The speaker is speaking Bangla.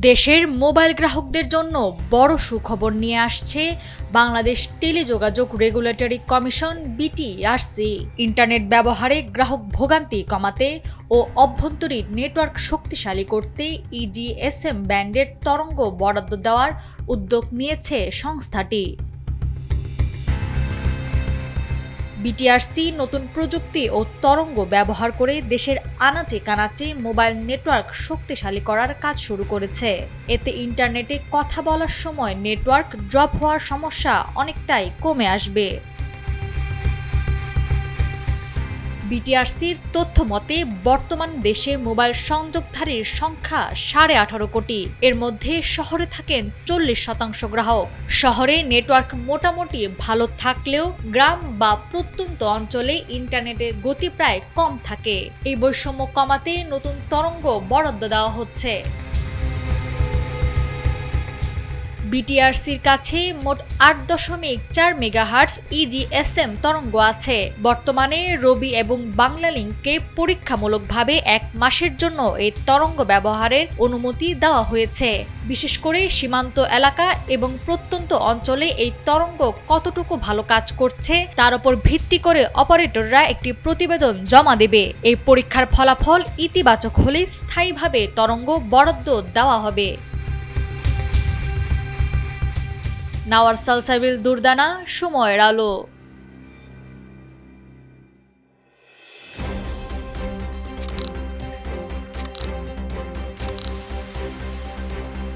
দেশের মোবাইল গ্রাহকদের জন্য বড় সুখবর নিয়ে আসছে বাংলাদেশ টেলিযোগাযোগ রেগুলেটরি কমিশন বিটিআরসি। ইন্টারনেট ব্যবহারে গ্রাহক ভোগান্তি কমাতে ও অভ্যন্তরীণ নেটওয়ার্ক শক্তিশালী করতে ইজিএসএম ব্যান্ডের তরঙ্গ বরাদ্দ দেওয়ার উদ্যোগ নিয়েছে সংস্থাটি। বিটিআরসি নতুন প্রযুক্তি ও তরঙ্গ ব্যবহার করে দেশের আনাচে কানাচে মোবাইল নেটওয়ার্ক শক্তিশালী করার কাজ শুরু করেছে। এতে ইন্টারনেটে কথা বলার সময় নেটওয়ার্ক ড্রপ হওয়ার সমস্যা অনেকটাই কমে আসবে। বিটিআরসির তথ্য মতে বর্তমান দেশে মোবাইল সংযোগধারীর সংখ্যা 18.5 কোটি। এর মধ্যে শহরে থাকেন 40% গ্রাহক। শহরে নেটওয়ার্ক মোটামুটি ভালো থাকলেও গ্রাম বা প্রত্যন্ত অঞ্চলে ইন্টারনেটের গতি প্রায় কম থাকে। এই বৈষম্য কমাতে নতুন তরঙ্গ বরাদ্দ দেওয়া হচ্ছে। বিটিআরসির কাছে মোট 8.4 মেগাহার্টজ ইজিএসএম তরঙ্গ আছে। বর্তমানে রবি এবং বাংলালিংককে পরীক্ষামূলকভাবে 1 মাসের জন্য এই তরঙ্গ ব্যবহারের অনুমতি দেওয়া হয়েছে। বিশেষ করে সীমান্ত এলাকা এবং প্রত্যন্ত অঞ্চলে এই তরঙ্গ কতটুকু ভালো কাজ করছে তার উপর ভিত্তি করে অপারেটররা একটি প্রতিবেদন জমা দেবে। এই পরীক্ষার ফলাফল ইতিবাচক হলে স্থায়ীভাবে তরঙ্গ বরাদ্দ দেওয়া হবে। নাওয়ার সালসাবিল দুর্দানা, সময়ের আলো।